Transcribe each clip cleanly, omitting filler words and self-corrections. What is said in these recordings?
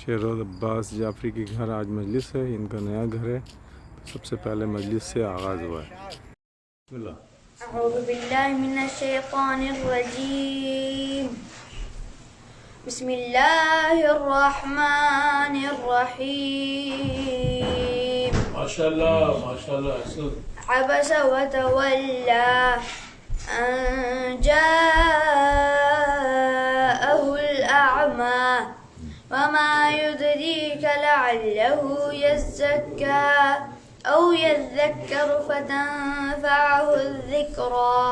شیرود عباس جعفری کے گھر آج مجلس ہے، ان کا نیا گھر ہے، تو سب سے پہلے مجلس سے آغاز ہوا ہے۔ بسم اللہ۔ اعوذ باللہ من الشیطان الرجیم، بسم اللہ الرحمن الرحیم۔ ماشاءاللہ ماشاءاللہ احسن۔ عبس وتولى أن جاءه الأعمى وما يدريك لعله يزكى أو يذكر فتنفعه الذكرى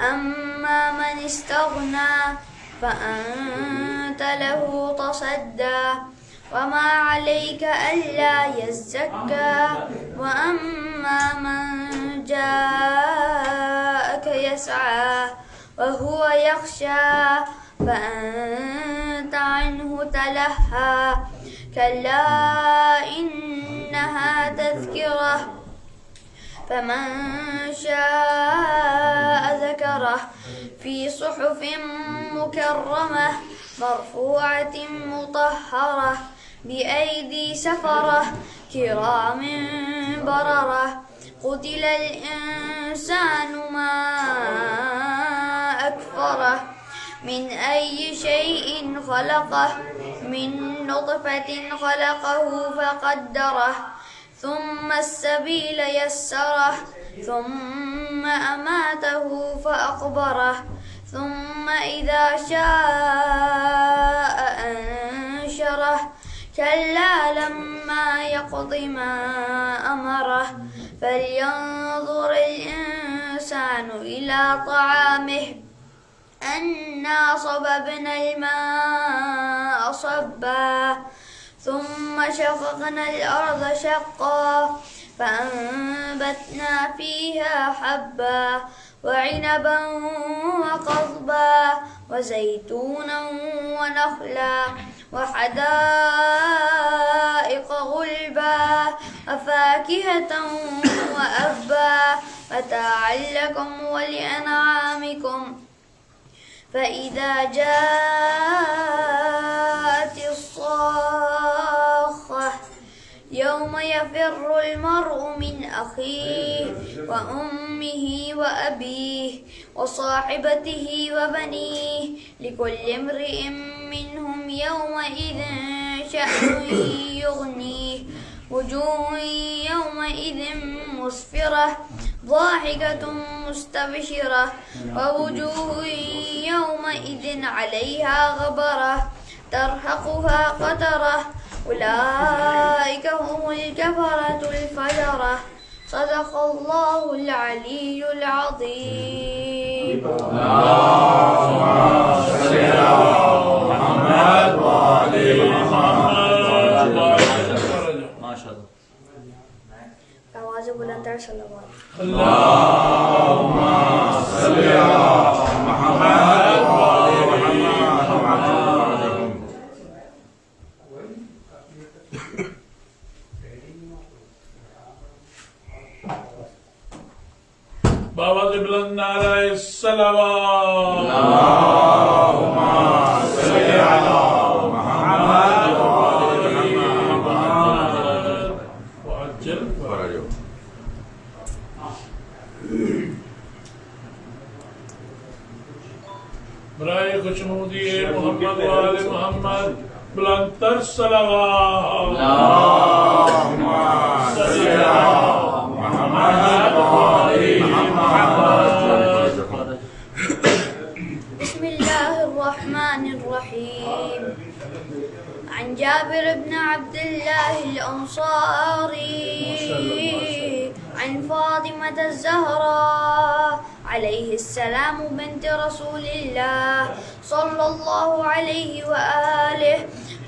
أما من استغنى فأنت له تصدى وما عليك ألا يزكى وأما من جاءك يسعى وهو يخشى فأنت عنه تلهى كلا إنها تذكرة فمن شاء ذكره في صحف مكرمة مرفوعة مطهرة بأيدي سفرة كرام بررة قتل الإنسان ما أكفره من أي شيء خلقه من نطفة خلقه فقدره ثم السبيل يسره ثم أماته فأقبره ثم إذا شاء أنشره كلا لما يقض ما أمره فلينظر الإنسان إلى طعامه أنا صببنا الماء صبا ثم شققنا الأرض شقا فأنبتنا فيها حبا وعنبا وقضبا وزيتونا ونخلا وحدائق غلبا وفاكهة وأبا متاعا لكم ولأنعامكم فإذا جاءت الصاخة يوم يفر المرء من أخيه وأمه وأبيه وصاحبته وبنيه لكل امرئ منهم يومئذ شأن يغنيه وجوه يومئذ مسفرة ضاحكة مستبشرة ووجوه يومئذ عليها غبرة ترهقها قترة أولئك هم الكفرة الفجرة صدق الله العلي العظيم. اللهم صل على محمد وآل محمد ما شاء الله. آواز بلند تر صلوات. اللهم صل على محمد وآل محمد. بابا بلند نعرہ الصلوات. اللهم صل على محمد وآل محمد وعجل فرجه. برائے خوشنودی محمد وآل محمد بلند تر صلوات. اللهم صل على محمد وآل محمد. بسم الله الرحمن الرحيم. عن جابر بن عبد الله الأنصاري عن فاطمة الزهراء عليه السلام بنت رسول الله صلى الله عليه وآله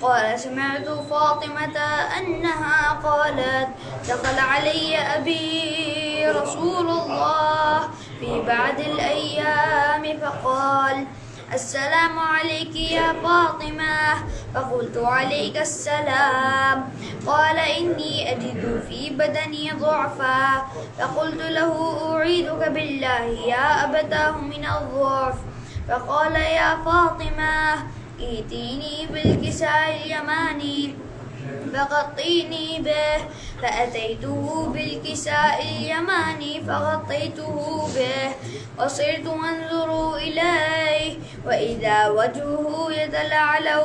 قال سمعت فاطمة أنها قالت دخل علي أبي رسول الله في بعض الأيام فقال السلام عليك يا فاطمة فقلت عليك السلام قال إني أجد في بدني ضعفا فقلت له أعيذك بالله يا أبتاه من الضعف فقال يا فاطمة ائتيني بالكساء اليماني فغطيني به، فأتيته بالكساء اليماني فغطيته به، وصرت أنظر إليه وإذا وجهه يتلعلع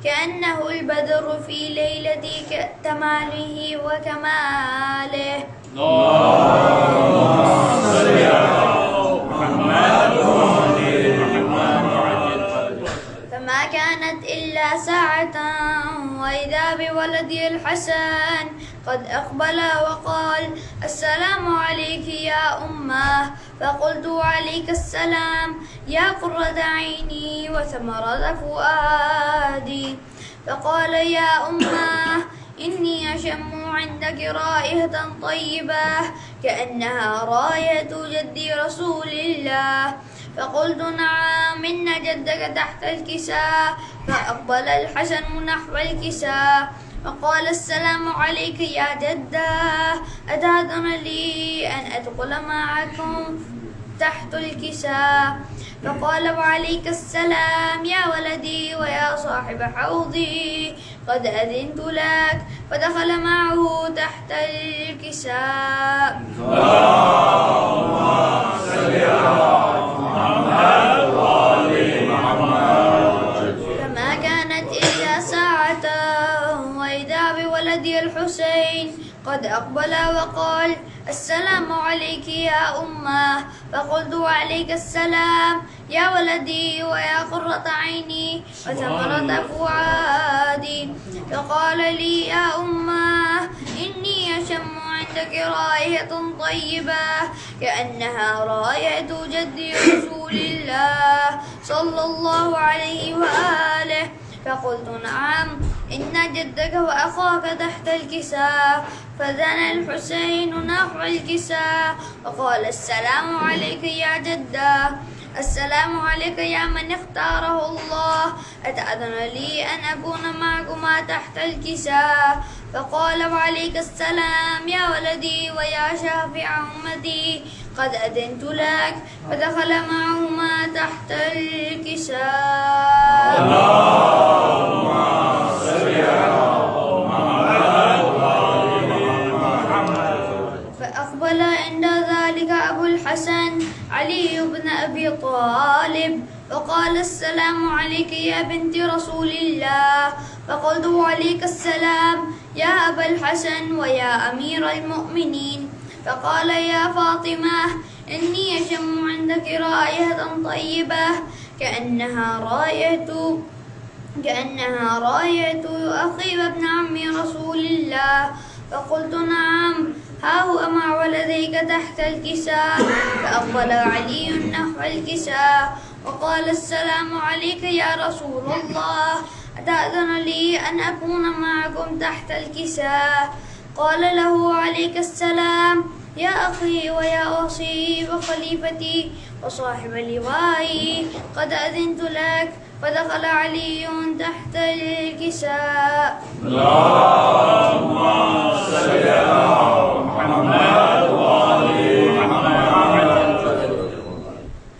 كأنه البدر في ليلة تمامه وكماله. فما كانت إلا ساعة وإذا بولدي الحسن قد أقبل وقال: السلام عليك يا أمه. فقلت: عليك السلام يا قرة عيني وثمرة فؤادي. فقال: يا أمه إني أشم عندك رائحة طيبة كأنها راية جدي رسول الله. فقلت: نعم إن جدك تحت الكساء. فأقبل الحسن نحو الكساء وقال: السلام عليك يا جدة، أتأذن لي أن أدخل معكم تحت الكساء؟ فقال: وعليك السلام يا ولدي ويا صاحب حوضي، قد أذنت لك. فدخل معه تحت الكساء. فما كانت إلا ساعة وإذا بولدي الحسين قد أقبل وقال: السلام عليك يا أمه. فقلت: وعليك السلام يا ولدي ويا قرة عيني وثمرة فؤادي. فقال لي: يا أمه إني أشم عندك رائحة طيبة كأنها راية جدي رسول الله صلى الله عليه وآله. فقلت: نعم إن جدك وأخاك تحت الكساء. فدنا الحسين نحو الكساء وقال: السلام عليك يا جدة، السلام عليك يا من اختاره الله، أتأذن لي أن أكون معكما تحت الكساء؟ فقال: وعليك السلام يا ولدي ويا شافع أمتي، قد أذنت لك. فدخل معهما تحت الكساء. اللهم صل على فأقبل عند ذلك أبو الحسن علي بن أبي طالب وقال: السلام عليك يا بنت رسول الله. فقلت: وعليك السلام يا أبا الحسن ويا أمير المؤمنين. فقال: يا فاطمة إني أشم عندك رائحة طيبة كأنها راية أخي وابن عم رسول الله. فقلت: نعم، ها هو مع ولديك تحت الكساء. فأقبل علي نحو الكساء وقال: السلام عليك يا رسول الله، أتأذن لي أن أكون معكم تحت الكساء؟ قال له: عليك السلام يا أخي ويا وصي وخليفتي وصاحب لوائي، قد أذنت لك. فدخل علي تحت الكساء. اللهم صل على محمد وآل محمد.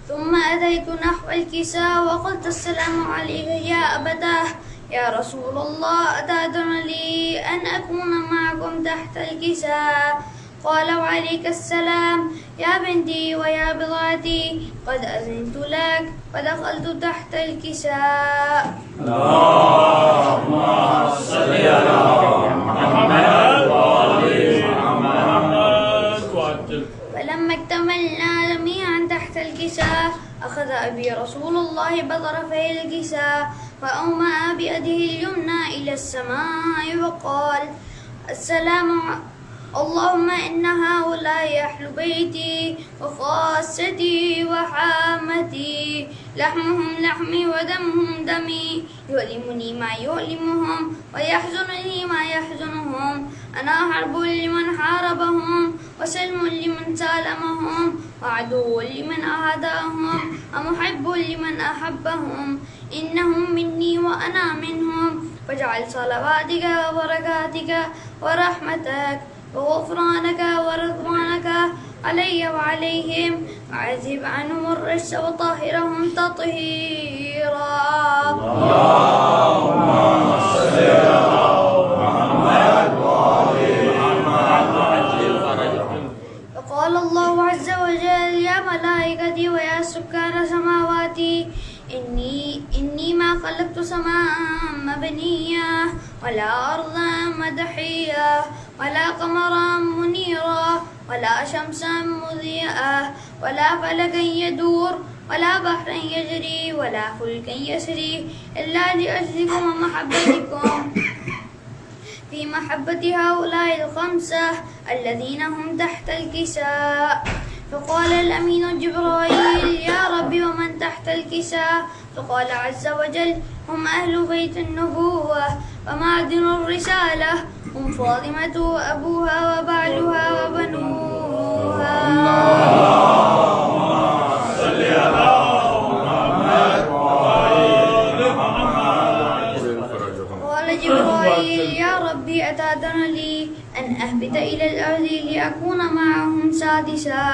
ثم أتيت نحو الكساء وقلت: السلام عليك يا أبتاه يا رسول الله، أتأذن لي أن أكون معكم تحت الكساء؟ قال: وعليك السلام يا بنتي ويا بضعتي، قد أذنت لك. فدخلت تحت الكساء. اللهم صل على محمد وآل محمد. فلما اكتملنا جميعا تحت الكساء أخذ أبي رسول الله بطرفي الكساء فأومأ بيده اليمنى إلى السماء وقال: اللهم إن هؤلاء أهل بيتي وخاصتي وحامتي، لحمهم لحمي ودمهم دمي، يؤلمني ما يؤلمهم ويحزنني ما يحزنهم. أنا حرب لمن حاربهم وسلم لمن سالمهم وعدو لمن أعاداهم ومحب لمن أحبهم. إنهم مني وأنا منهم، فاجعل صلواتك وبركاتك ورحمتك وغفرانك ورضوانك علي وعليهم، وعذب عنهم الرجس وطهرهم تطهيرا. خلقت سماء مبنيا ولا أرضا مدحيا ولا قمرا منيرا ولا شمسا مضيئا ولا فلكا يدور ولا بحرا يجري ولا فلكا يسري إلا لأجلكم ومحبتكم في محبة هؤلاء الخمسة الذين هم تحت الكساء. فقال الأمين جبرائيل يا رب ومن تحت الكساء؟ فقال عز وجل هم أهل بيت النبوة ومعدن الرسالة، هم فاطمة وأبوها وبعلها وبنوها. صل على محمد وآل محمد. قال جبرائيل يا ربي أتأذن لي أن أهبط إلى الأرض لأكون معهم سادسا؟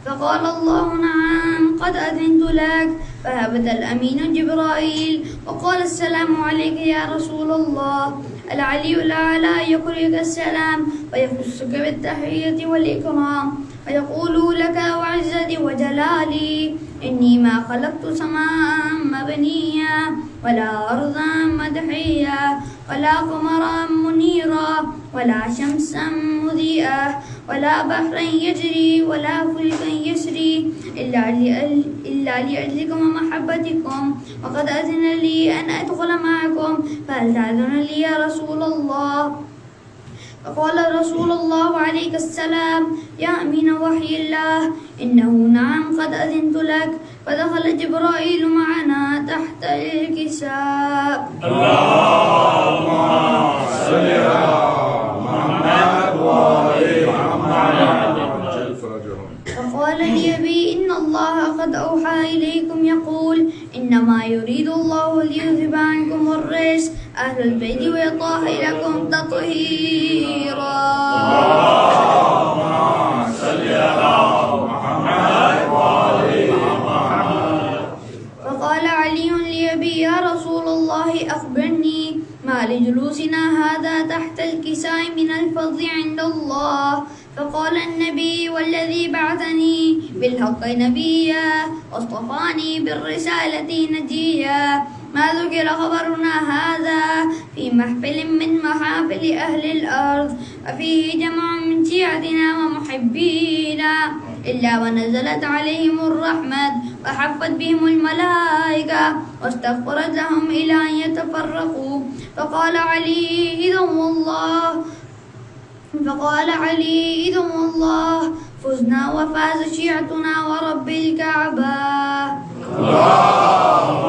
فقال الله نعم قد أذنت لك. فهبط الأمين جبرائيل وقال السلام عليك يا رسول الله. العلي الأعلى يقرئك السلام ويخصك بالتحية والإكرام ويقول لك وعزتي وجلالي إني ما خلقت سماء مبنيا ولا أرضا مدحيا ولا قمرا منيرا ولا شمسا مضيئا ولا بحرا يجري ولا فلكا يسري إلا لأجلكم ومحبتكم، وقد أذن لي أن أدخل معكم، فهل تأذن لي يا رسول الله؟ فقال رسول الله عليك السلام يا أمين وحي الله إنه نعم قد أذنت لك. فدخل جبرائيل معنا تحت الكساء. اللهم صل على محمد وآل محمد. فقال لي أبي إن الله قد أوحى إليكم يقول إنما يريد الله ليذهب عنكم الرجس أهل البيت ويطهركم تطهيرا. اللهم صل على محمد وآل محمد. فقال علي لأبي يا رسول الله أخبرني ما لجلوسنا هذا تحت الكساء من الفضل عند الله؟ فقال النبي والذي بعثني بالحق نبيا واصطفاني بالرسالة نجيا ما ذكر خبرنا هذا في محفل من محافل أهل الأرض وفيه جمع من شيعتنا ومحبينا إلا ونزلت عليهم الرحمة وحفت بهم الملائكة واستغفرت لهم إلى أن يتفرقوا. فقال علي إذن والله فزنا وفاز شيعتنا ورب الكعبة. اللهم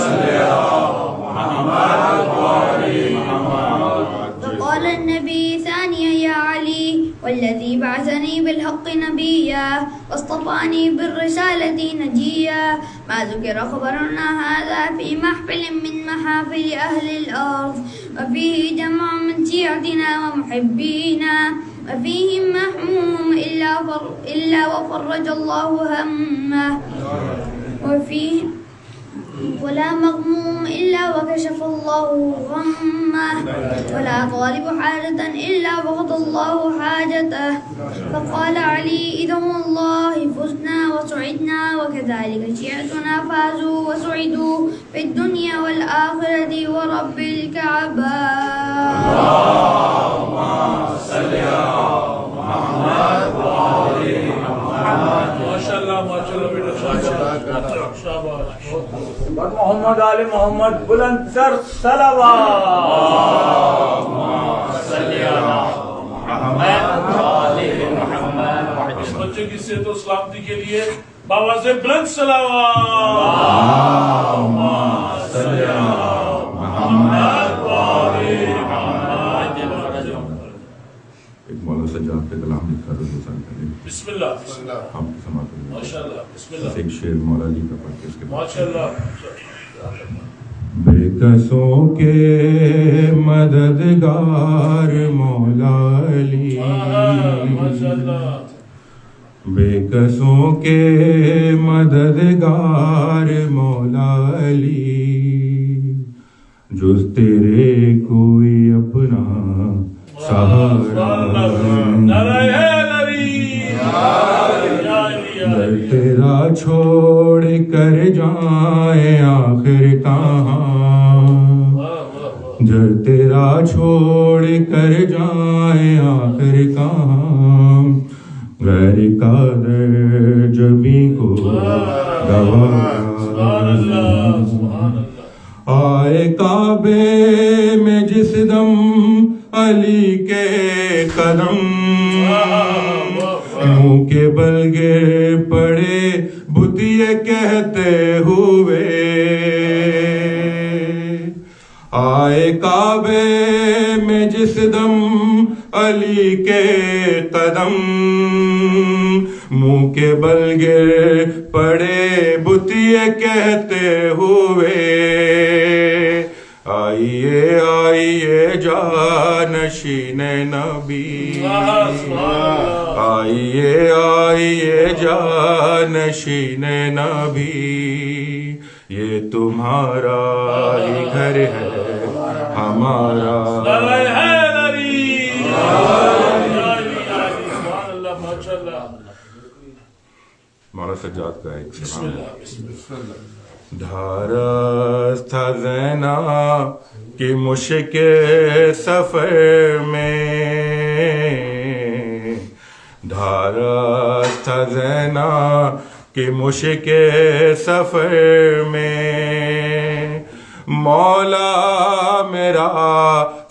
صل على محمد وآل محمد. فقال النبي ثانيا يا علي والذي بعثني بالحق نبيا واصطفاني بالرسالة نجيا ما ذكر خبرنا هذا في محفل من محافل أهل الأرض وفيه جمع من شيعتنا ومحبينا وفيهم محموم إلا وفرج الله همه وفيه ولا مغموم إلا وكشف الله غمه ولا طالب حاجة إلا وقضى الله حاجته. فقال علي إذن والله فزنا وسعدنا وكذلك شيعتنا فازوا وسعدوا في الدنيا والآخرة ورب الكعبة. اللهم صل على محمد وآل محمد. ما شاء الله ما شاء الله بیٹا شاباش. محمد آل محمد بلند سر صلوات. اللهم صل على محمد وآل محمد. اس بچے کی صحت و سلامتی کے لیے بابا سے بلند صلوات. اللهم صل على محمد وآل محمد. ایک مولانا سجاد کے کلام لکھا تو دوسرا کریں. بسم اللہ. آپ کی سماعت کریں. ماشاءاللہ. بسم اللہ. ایک شعر مولا علی کا پڑھ کے اس کے بعد. ماشاءاللہ. بے کسوں کے مددگار مولا علی. ماشاءاللہ. بے کسوں کے مددگار مولا علی. جز تیرے کوئی اپنا سہارا در تیرا چھوڑ کر جائیں آخر آخر کہاں، جب تیرا چھوڑ کر جائیں آخر کہاں، غیر کا درد بھی کو گوارا، آئے کعبے میں جس دم علی کے قدم، منہ کے بل گر پڑے بت یہ کہتے ہوئے، آئے کعبے میں جس دم علی کے قدم، منہ کے بل گر پڑے بت یہ کہتے ہوئے، آئیے آئیے جانشین نبی، آئیے آئیے جانشین نبی، یہ تمہارا ہی گھر ہے ہمارا، مولانا سجاد کا ایک سلام ہے۔ دھارس تھا زینب کی مشک سفر میں، دھارس تھا زینب کی مشک سفر میں، مولا میرا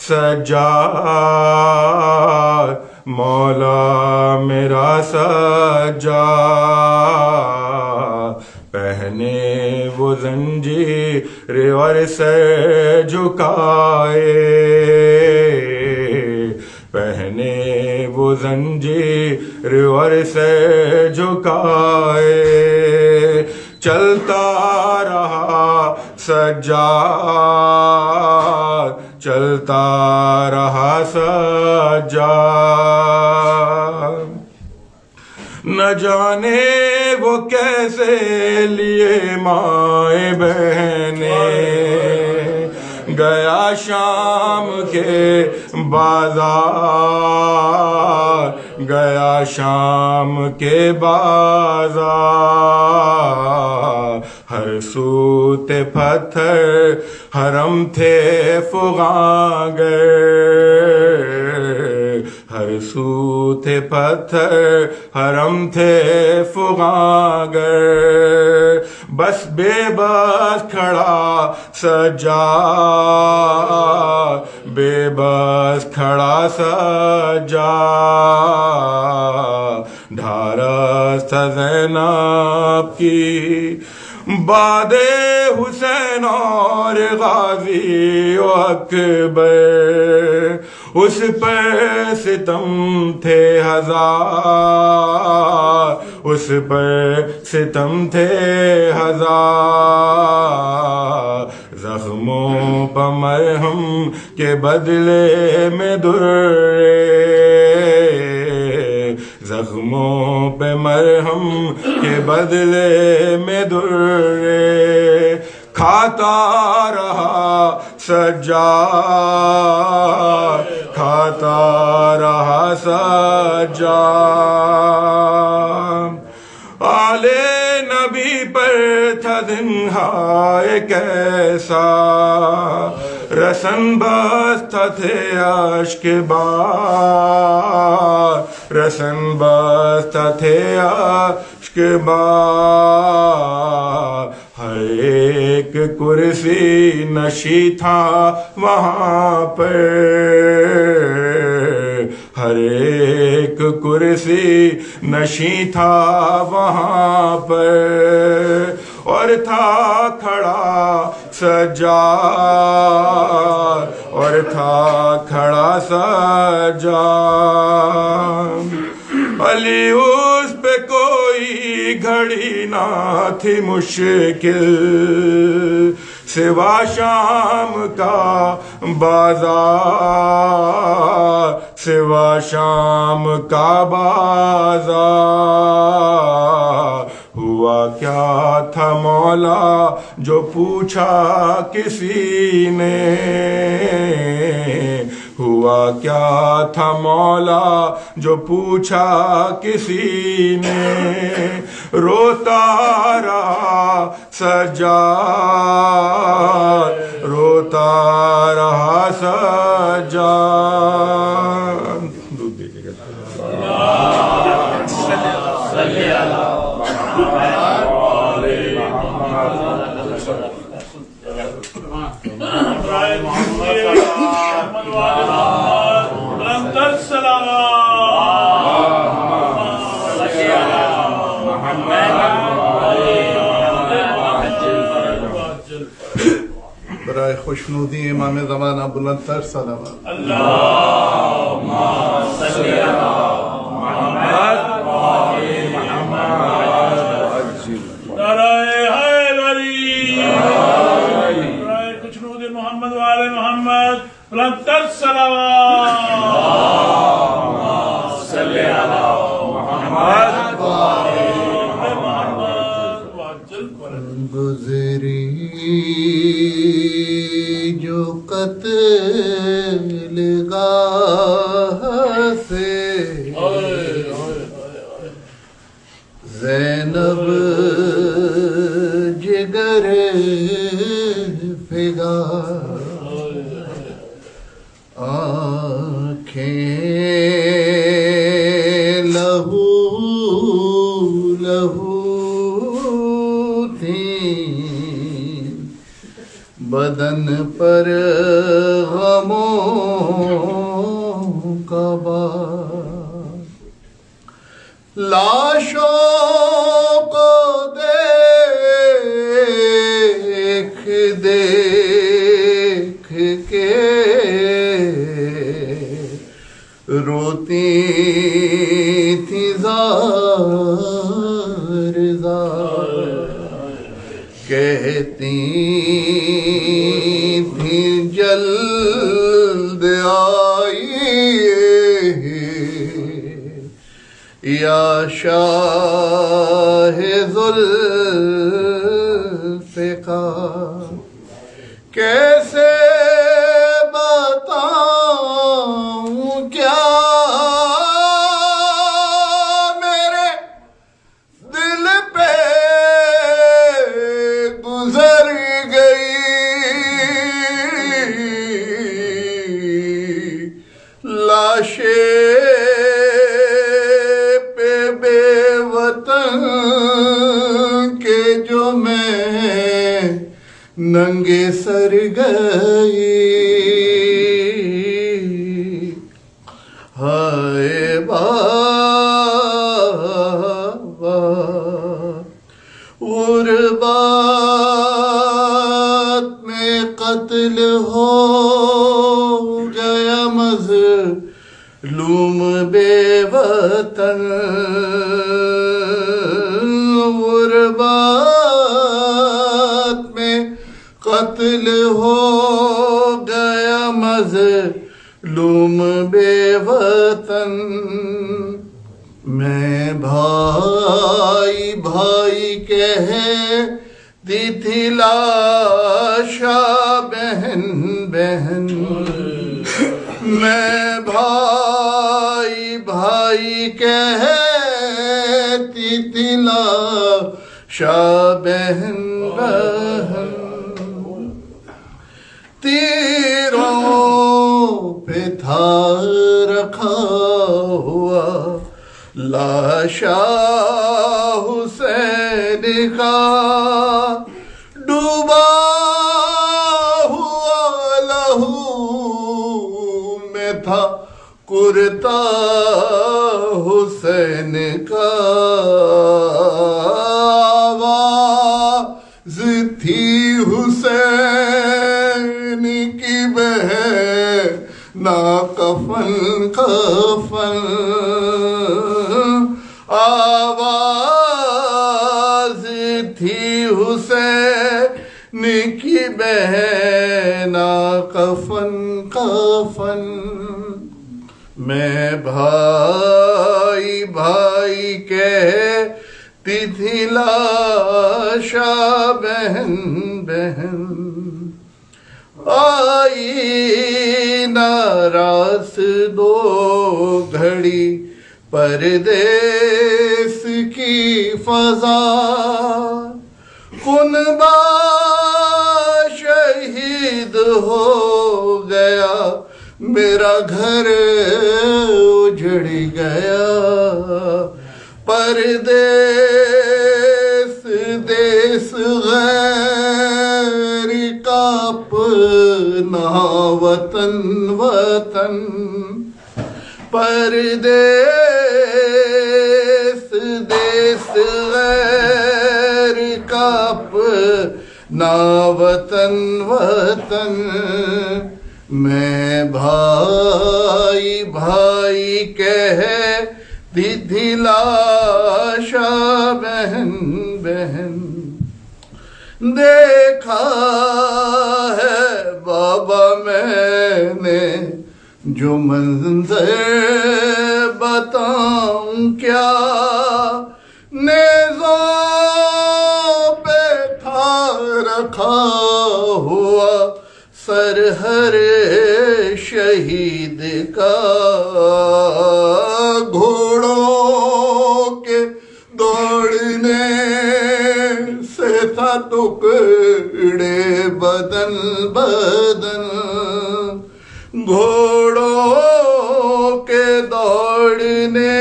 سجاد، مولا میرا سجاد، پہنے وہ زنجیر اور سر جھکائے، پہنے وہ زنجیر اور سر جھکائے، چلتا رہا سجاد، چلتا رہا سجاد، نہ جانے وہ کیسے لیے مائیں بہنیں، گیا شام کے بازار، گیا شام کے بازار، ہر سوت پتھر حرم تھے فغاں گر، ہر سوت پتھر حرم تھے فغاں گر، بس بے بس کھڑا سجاد، بے بس کھڑا سجاد، ڈھارس تھا زینب کی بعد حسین اور غازی و اکبر، اس پر ستم تھے ہزار، اس پر ستم تھے ہزار، زخموں پر مرہم کے بدلے میں درے، زخموں پہ مرہم کے بدلے میں درے، کھاتا رہا سجاد، کھاتا رہا سجاد، آلے نبی پر تھا دنہائے کیسا، رسن بستا تھے اشک بار، رسن بستا تھے اشک بار، ہر ایک کرسی نشی تھا وہاں پر، ہر ایک کرسی نشی تھا وہاں پر، اور تھا کھڑا سجاد، اور تھا کھڑا سجاد، علی اس پہ کوئی گھڑی نہ تھی مشکل، سوا شام کا بازار، سوا شام کا بازار، ہوا کیا تھا مولا جو پوچھا کسی نے، ہوا ہوا کیا تھا مولا جو پوچھا کسی نے روتا رہا سجاد روتا رہا سجاد دودھ دیجیے گا برائے خوشنودی امام زمانہ بلند تر صلوات محمد والے محمد بلند تر صلوات گزری جو قتل گاہ سے زینب جگر فگار آنکھیں لہو لہو تھیں بدن پر غموں کا بار لاشوں کو دیکھ دیکھ کے روتی تھی زار زار کہتی تھی جلد آئیے یا شاہ ذوالفقار کیسے بتاؤں کیا میرے دل پہ گزر گئی لاشیں پہ بے وطن کے جو میں ننگے سر گئی ہائے بابا غربات میں قتل ہو گیا مظلوم بے وطن غربات میں قتل ہو گیا مظلوم بے وطن میں بھائی بھائی کہتی تھی لاشا بہن بہن میں بھائی بھائی کہتی تھی لاشا بہن بہن تیروں پہ تھا رکھا ہوا لاشا حسین کا ڈوبا ہوا لہو میں تھا کرتا حسین کا آواز تھی حسین کی بہنا کفن کفن آواز تھی حسین کی بہنا کفن کفن میں بھائی بھائی کہتی تھی لاشا بہن بہن آئی ناراس دو گھڑی پردیس کی فضا خونبا شہید ہو گیا میرا گھر اجڑ گیا پردیس دیس غیر کا اپنا وطن وطن پردیس دیس غیر کا اپنا وطن وطن میں بھائی بھائی کہتی تھی لاشا بہن بہن دیکھا ہے بابا میں نے جو منظر بتاؤں کیا نیزوں پہ تھا رکھا ہوا سر ہر شہید کا گھوڑوں کے دوڑنے سے تھا ٹکڑے بدن بدن گھوڑوں کے دوڑنے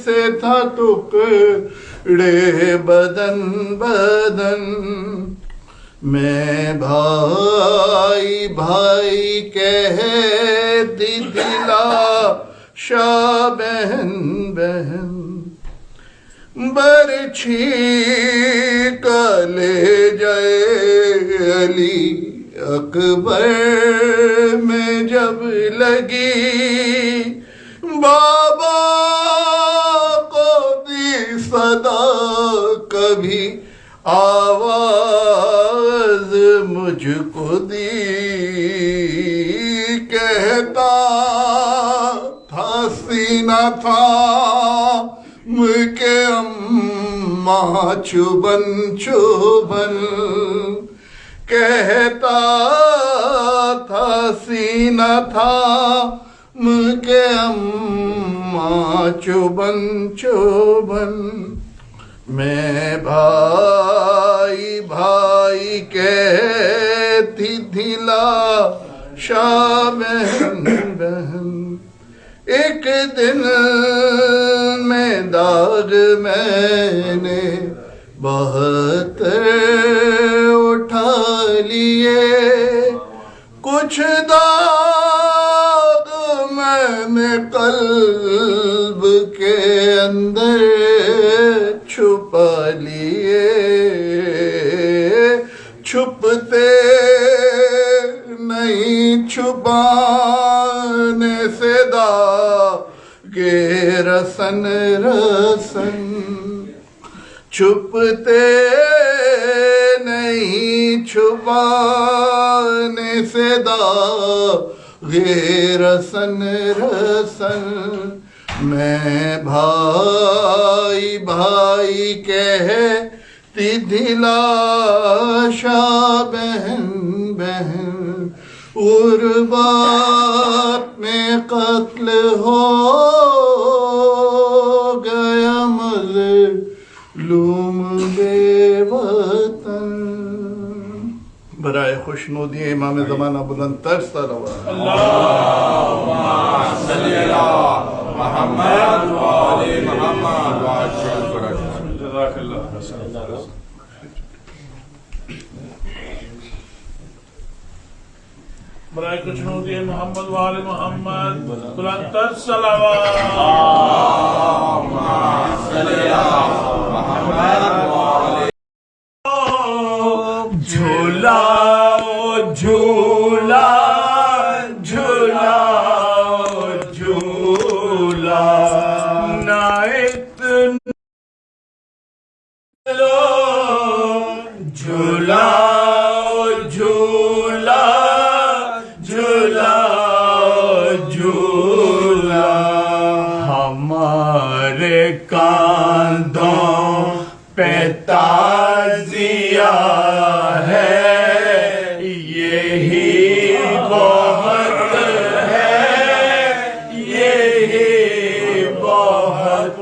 سے تھا ٹکڑے بدن بدن میں بھائی بھائی کہتی تھی لاشا بہن بہن برچھی کا لے جائے علی اکبر میں جب لگی بابا کو دی صدا کبھی آواز مجھ کو دی کہتا تھا سینہ تھا کہ اماں چبن چبن کہتا تھا سینہ تھا کہ اماں چبن چبن میں بھائی بھائی کہتی تھی لاشا بہن بہن ایک دن میں داغ میں نے بہت اٹھا لیے کچھ داغ میں نے قلب کے اندر چھپا لیے چھپتے نہیں چھپانے سے داغے رسن رسن چھپتے نہیں چھپانے سے داغے رسن رسن میں بھائی بھائی کہتی تھی لاشا بہن بہن غربات میں قتل ہو گیا مظلوم بے وطن برائے خوشنودی امام زمانہ بلند تر صلوات اللہم صلی اللہ محمد وآل محمد جزاک اللہ برائے خوشنودی محمد وآل محمد بلند تر صلوات اللہم صلی اللہ محمد وآل جھولا جھولا جھولا جھولا نائت لو جھولا جھولا جھولا جھولا ہمارے کاندھوں پہ تعزیہ ہے یہ یہی بہت ہے، یہی بہت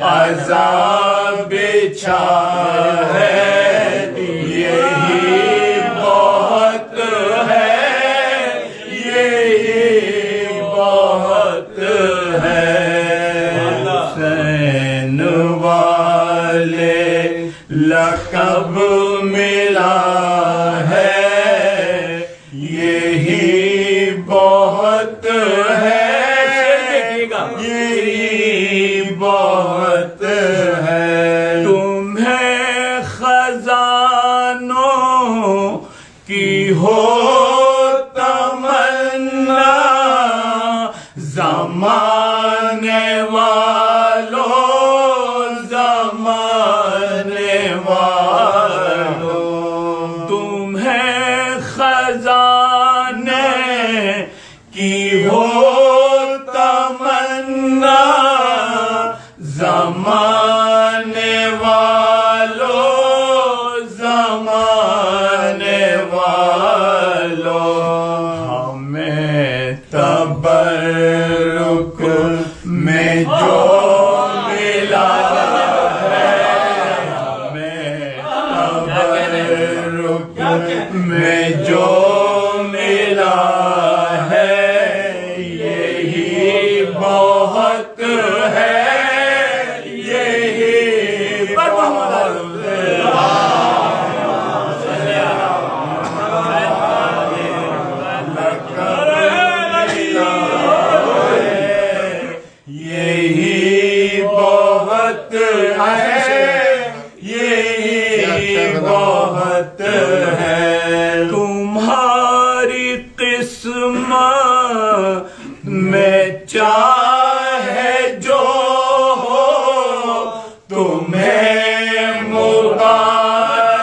عذاب بچھا ہے، یہی بہت ہے، یہی بہت ہے۔ حسین والے لقب ملا ہے، یہی بہت ہے، یہی بہت ہے۔ تمہیں خزانوں کی ہو تمنا، زمانے والوں، زمانے والوں، تمہیں خزانے کی ہو تمنا، زمانے والوں، زمانے والوں، ہمیں تبرک میں جو ملا ہے، ہمیں تبرک میں جو ملا ہے، یہی بہت ہے، بہت ہے۔ تمہاری قسمت میں چاہے جو ہو، تمہیں مبارک،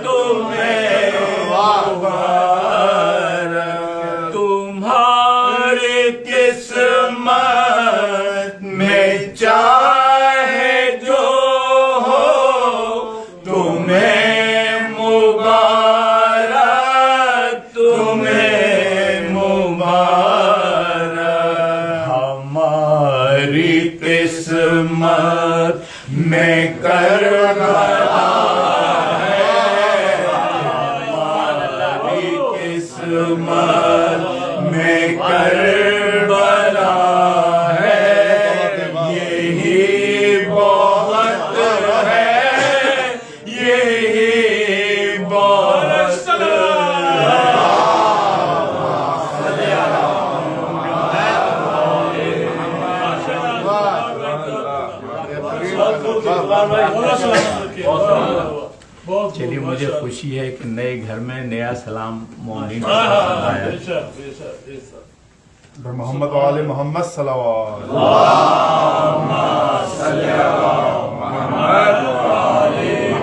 تمہیں مبارک، تمہاری قسمت میں چاہے جو ہو، تمہیں مبارک، تمہیں مبارک، ہماری قسمت میں کربلا ہے، ہماری قسمت میں کربلا ہے، یہی بہت ہے، یہی بہت ہے۔ چلیے، مجھے خوشی ہے کہ نئے گھر میں نیا سلام مومنین آیا۔ محمد وآل محمد صلوات۔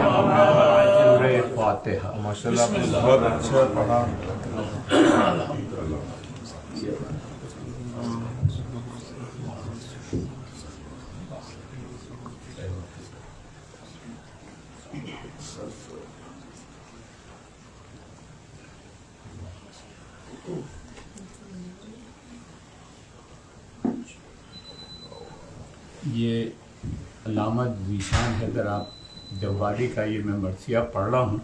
سورہ فاتحہ۔ ماشاءاللہ آپ نے بہت اچھا پڑھا۔ یہ علامہ ذیشان حیدر جوادی کا یہ میں مرثیہ پڑھ رہا ہوں،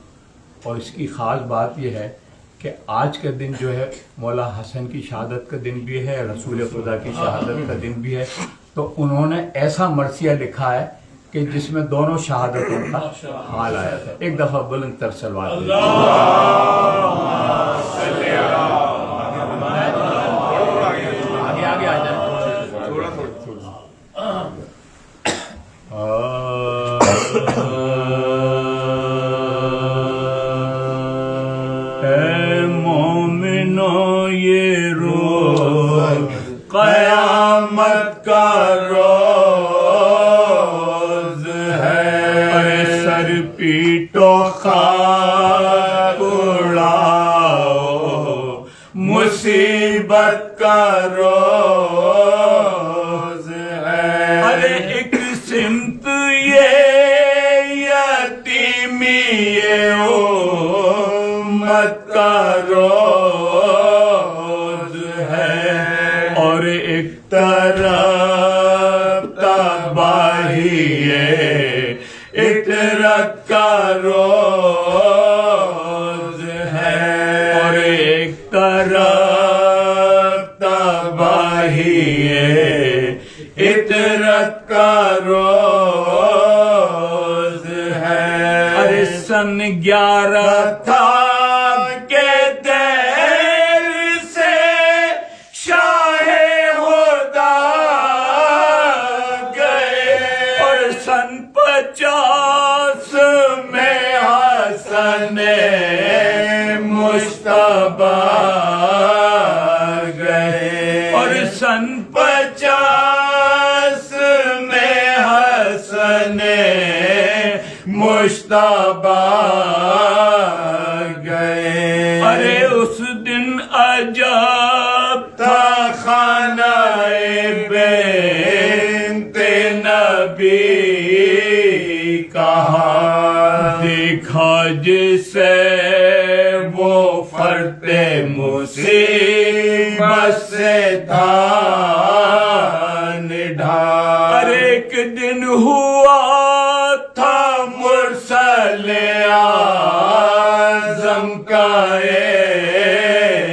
اور اس کی خاص بات یہ ہے کہ آج کا دن جو ہے مولا حسن کی شہادت کا دن بھی ہے، رسول خدا کی شہادت کا دن بھی ہے، تو انہوں نے ایسا مرثیہ لکھا ہے کہ جس میں دونوں شہادتوں کا حال آیا تھا. ایک دفعہ بلند تر صلوات آگے آ جائیں. اے مومنو یہ روز قیامت کا روز ہے، سر پیٹو خاک اڑاؤ مصیبت کا روز ہے. ارے ایک سمت یہ یتیمی امت کا روز ہے، اور ایک طرف تباہی اطرت کا روز ہے، اور ایک طرف تباہی اطرت کا روز ہے. ارے سن 11 تھا کہ دیر سے شاہ خدا گئے، اور سن 50 میں حسن مجتبی گئے، اور سن 50 میں حسن مجتبی گئے. ارے اس دن عجب تھا خانہ بنت نبی کہا، دیکھا جسے وہ فرد مصیبت سے تھا نڈھا. ارے ایک دن ہوا تھا مرسل اعظم کا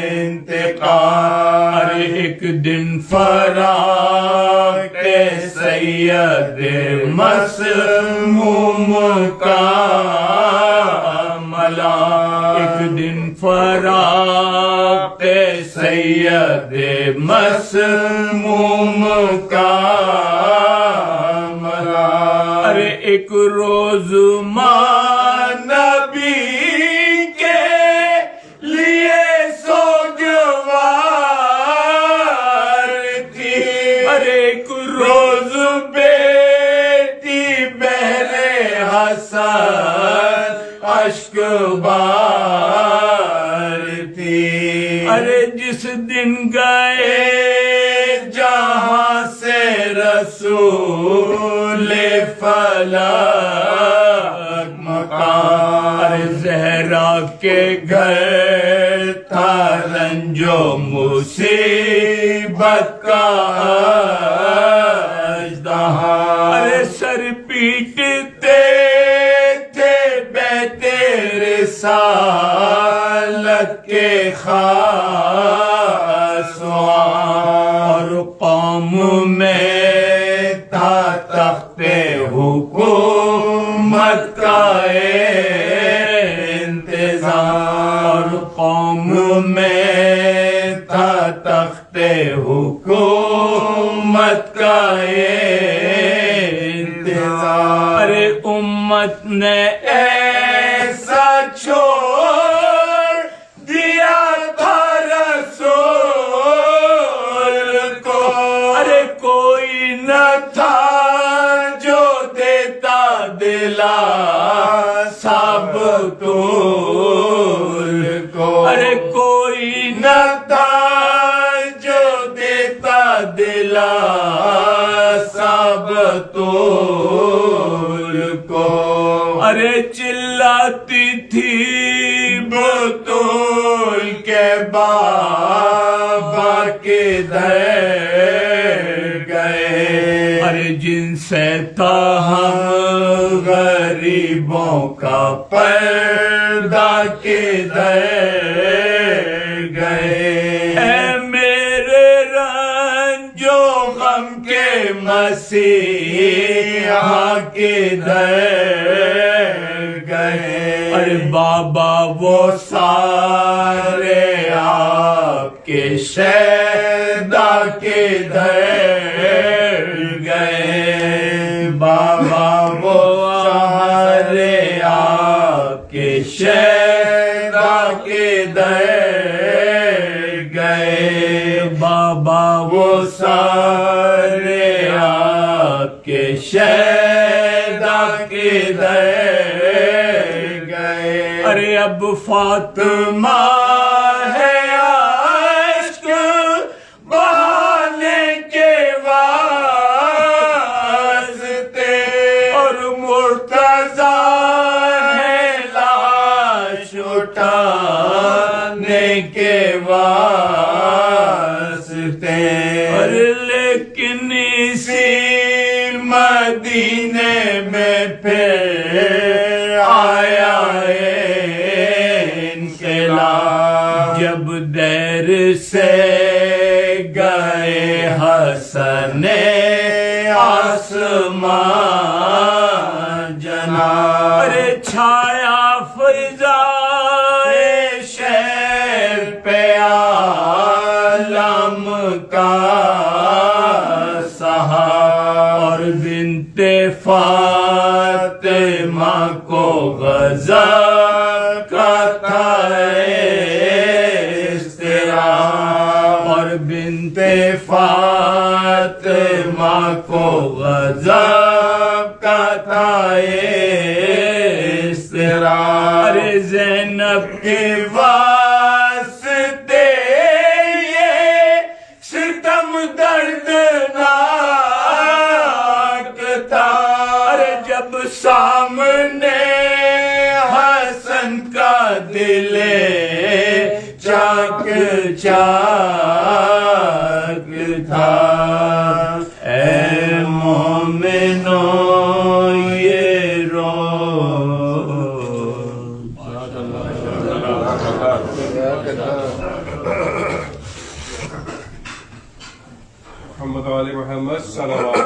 انتقال. ارے ایک دن فراق سید مسموم کا ملا، ایک دن فراق سید مسموم کا ملا. ارے ایک روز ماں نبی کے لیے سوگوار تھی. ارے ایک روز بیٹی بہرے حسن اشک بار تھی. ارے جس دن گئے جہاں سے رسول فلک مقام. ارے زہرا کے گھر تھا رنج و مصیبت کا اژدہا. ارے سر پیٹتے تھے بیتے رسالت کے خاص، اور قوم میں تھا تخت حکومت کا انتظام، اور قوم میں تھا تخت حکومت کا انتظام. ارے امت نے ایسا چھوڑ دیا تھا رسول کو، ارے کوئی نہ تھا جو دیتا دلا سب طول کو. ارے کوئی نہ تھا جو دیتا دلا سب طول کو. ارے چلاتی تھی بطول کے بابا کدھر گئے، ارے جن سے تاہم غریبوں کا پردہ کدھر گئے، اے میرے رنج و غم کے مسیحا کدھر گئے، ارے بابا وہ سارے آپ کے شیدا کدھر گئے، بابا وہ سارے آپ کے شیدا کدھر گئے، بابا وہ سارے آپ کے شیدا کدھر گئے، ارے اب فاطمہ ہے عشق بہانے کے واسطے، اور مرتضی ہے لاش اٹھانے کے واسطے، اور لیکن اسی مدینے میں پھر آیا انقلاب، جب دیر سے گئے حسن آسمان جناب، ارے چھایا فضائے شہر پہ عالم کا سہا، اور بنت فاطمہ کو غضب کا تھا اضطراب، اور بنت فاطمہ کو غضب کا تھا اضطراب، ارے زینب کے واسطے یہ ستم دردناک تھا، ارے جب سامنے حسن کا دل چاک چاک تھا، اے مومنوں یہ رو محمد علی محمد صلوات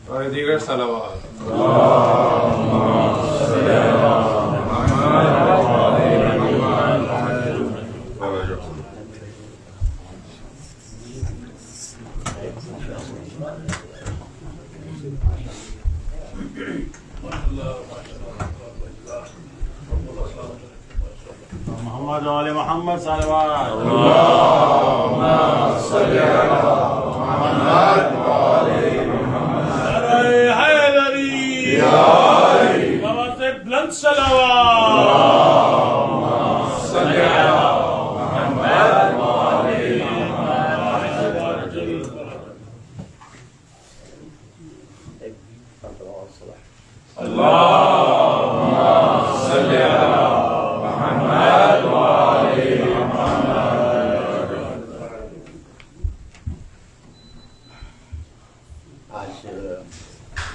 اور دیگر صلوات محمد علی محمد صلوات حیدری بابا سے بلند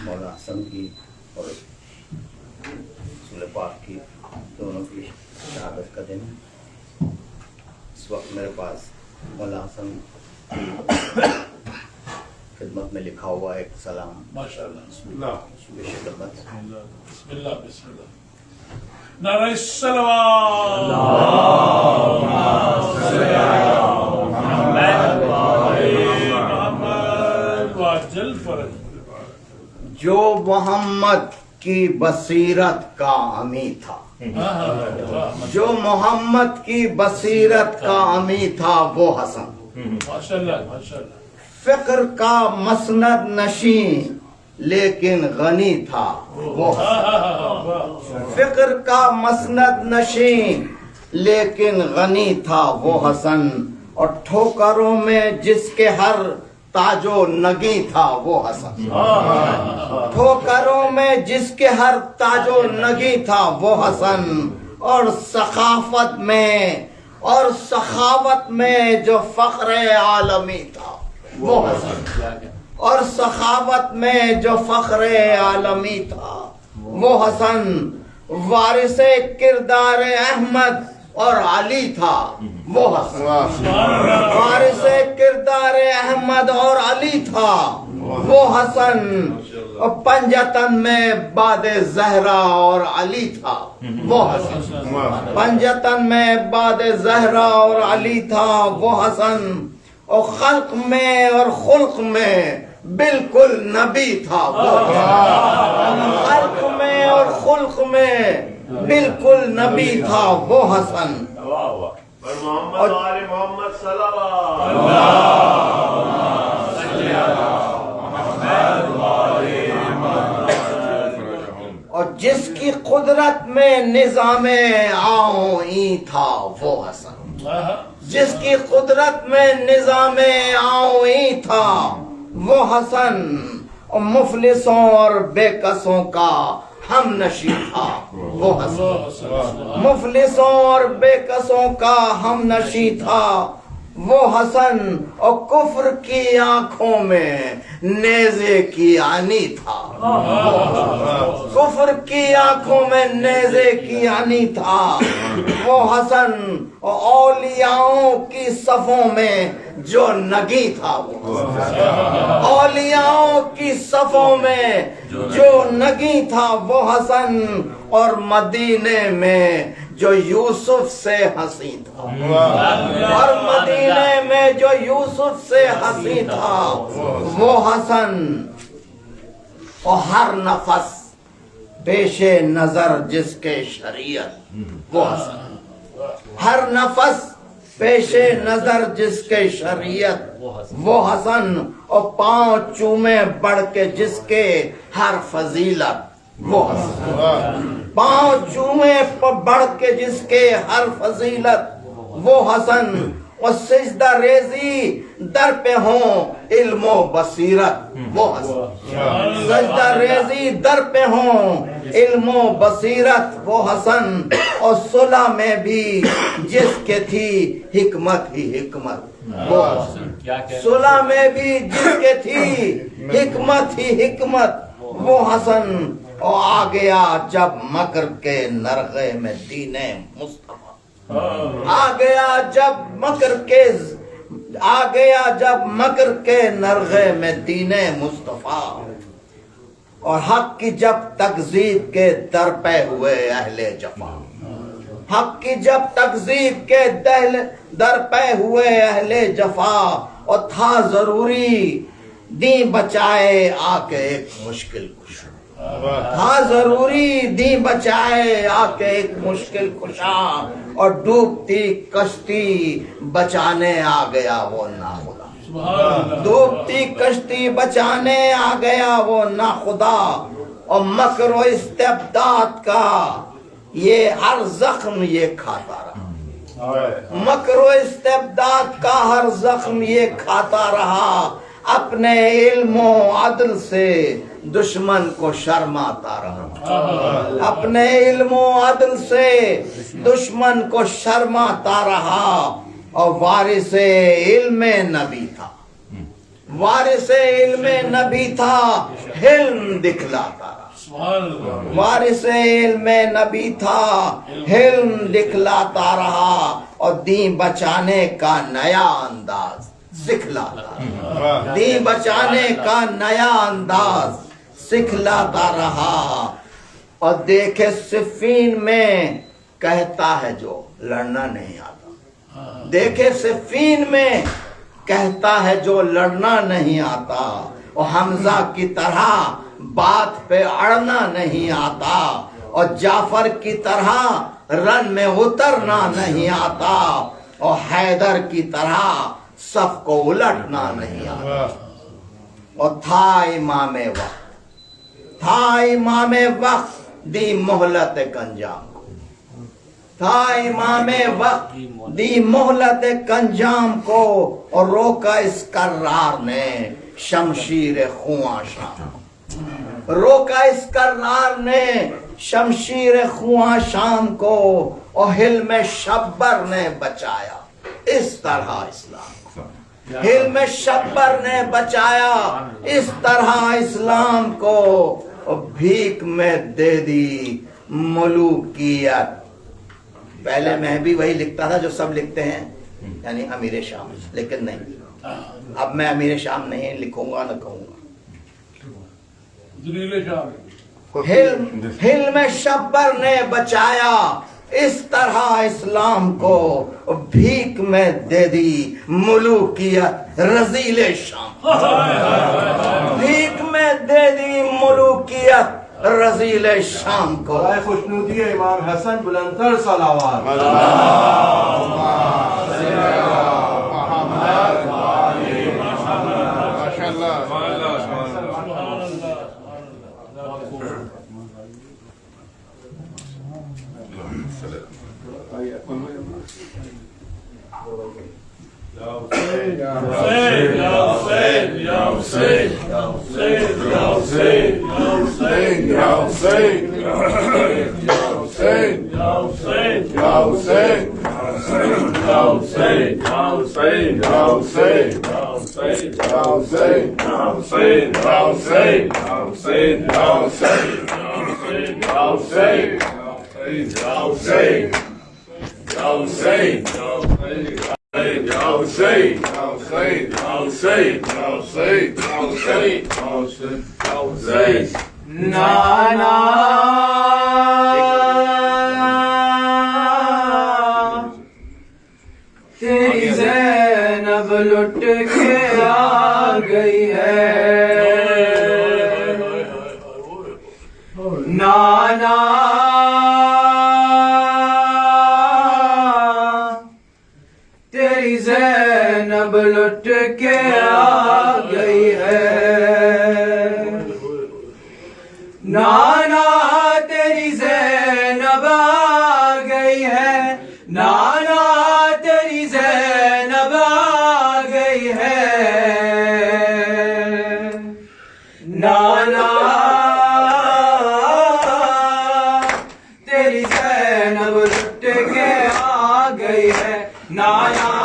مولانا حسن کی اور رسول پاک کی دونوں کی شہادت کا دن ہے۔ اس وقت میرے پاس مولانا حسن کی خدمت میں لکھا ہوا ایک سلام ماشاءاللہ پیش خدمت۔ بسم اللہ بسم اللہ نعرہ الصلوات محمد واجل فرج، جو محمد کی بصیرت کا امی تھا، جو محمد کی بصیرت کا امی تھا وہ حسن، ماشاءاللہ ماشاءاللہ، فقر کا مسند نشین لیکن غنی تھا وہ حسن، فقر کا مسند نشین لیکن غنی تھا وہ حسن، اور ٹھوکروں میں جس کے ہر تاج و نگی تھا وہ حسن، ٹھوکروں میں جس کے ہر تاج و نگی تھا وہ حسن، اور سخاوت میں جو فخر عالمی تھا وہ حسن، اور سخاوت میں جو فخر عالمی تھا وہ حسن، وارث کردار احمد اور علی تھا وہ حسن، وارث کردار احمد اور علی تھا وہ حسن، پنجتن میں باد زہرا اور علی تھا وہ حسن، پنجتن میں باد زہرا اور علی تھا وہ حسن، اور خلق میں اور خلق میں بالکل نبی تھا وہ حسن، خلق میں اور خلق میں بالکل نبی تھا وہ حسن، محمد آل محمد صلوات اور جس کی قدرت میں نظام آئیں تھا وہ حسن، جس کی قدرت میں نظام آئیں تھا وہ حسن، اور مفلسوں اور بے کسوں کا ہم نشی تھا وہ حسن، مفلسوں اور بے کسوں کا ہم نشی تھا وہ حسن، اور کفر کی آنکھوں میں نیزے کی آنی تھا، کفر کی آنکھوں میں نیزے کی آنی تھا وہ حسن، اور اولیاؤں کی صفوں میں جو نگی تھا وہ حسن، اولیاؤں کی صفوں میں جو نگی تھا وہ حسن، اور مدینے میں جو یوسف سے حسین تھا، اور مدینے میں جو یوسف سے حسین تھا وہ حسن، اور ہر نفس پیش نظر جس کے شریعت وہ حسن، ہر نفس پیش نظر جس کے شریعت وہ حسن، اور پاؤں چومے بڑھ کے جس کے ہر فضیلت وہ حسن، پاؤں چومے بڑھ کے جس کے ہر فضیلت وہ حسن، اور سجدہ ریزی در پہ ہوں علم و بصیرت وہ حسن، سجدہ ریزی در پہ ہوں علم و بصیرت وہ حسن، اور صلح میں بھی جس کے تھی حکمت ہی حکمت وہ حسن، صلح میں بھی جس کے تھی حکمت ہی حکمت وہ حسن، اور آ گیا جب مکر کے نرغے میں دین مصطفیٰ، آ گیا جب مکر کے نرغے میں دین مصطفیٰ، اور حق کی جب تکذیب کے در پہ ہوئے اہل جفا، حق کی جب تکذیب کے در پہ ہوئے اہل جفا، اور تھا ضروری دین بچائے آ کے ایک مشکل کشا، تھا ضروری دین بچائے آ کے ایک مشکل کشا، اور ڈوبتی کشتی بچانے آ گیا وہ ناخدا، ڈوبتی کشتی بچانے آ گیا وہ ناخدا، اور مکر و استبداد کا یہ ہر زخم یہ کھاتا رہا، مکر و استبداد کا ہر زخم یہ کھاتا رہا، اپنے علم و عدل سے دشمن کو شرماتا رہا، اپنے علم و عدل سے دشمن کو شرماتا رہا، اور وارث علم نبی تھا، وارث علم نبی تھا، حلم دکھلاتا رہا، وارث علم نبی تھا، حلم دکھلاتا رہا، اور دین بچانے کا نیا انداز سکھلاتا، دین بچانے کا نیا انداز سکھلاتا رہا، اور دیکھے صفین میں کہتا ہے جو لڑنا نہیں آتا، دیکھے صفین میں کہتا ہے جو لڑنا نہیں آتا، اور حمزہ کی طرح بات پہ اڑنا نہیں آتا، اور جعفر کی طرح رن میں اترنا نہیں آتا، اور حیدر کی طرح صف کو الٹنا نہیں آتا، اور تھا امام وقت، تھا امام وقت دی مہلت گنجام کو، تھا امام وقت دی مہلت کنجام کو اور روکا اس کرار نے شمشیر خواں شام، روکا اس کرار نے شمشیر خواں شام کو اور حلم شبر نے بچایا اس طرح اسلام کو، حلم شبر نے بچایا اس طرح اسلام کو اور بھیک میں دے دی ملوکیت۔ پہلے میں بھی وہی لکھتا تھا جو سب لکھتے ہیں، یعنی امیر شام، لیکن نہیں، اب میں امیر شام نہیں لکھوں گا نہ کہوں گا۔ حلم شبر نے بچایا اس طرح اسلام کو، بھیک میں دے دی ملوکیت رذیل شام، بھیک میں دے دی ملوکیت رذیل شام کو۔ خوشنودی امام حسن بلندتر صلوات۔ نانا تیری زینب لٹ کے آ گئی ہے، نانا تیری زینب لٹ کے آ گئی ہے، نانا تیری زینب آ گئی ہے، نانا تیری زینب آ گئی ہے، نانا تیری زینب لٹ کے آ گئی ہے، نانا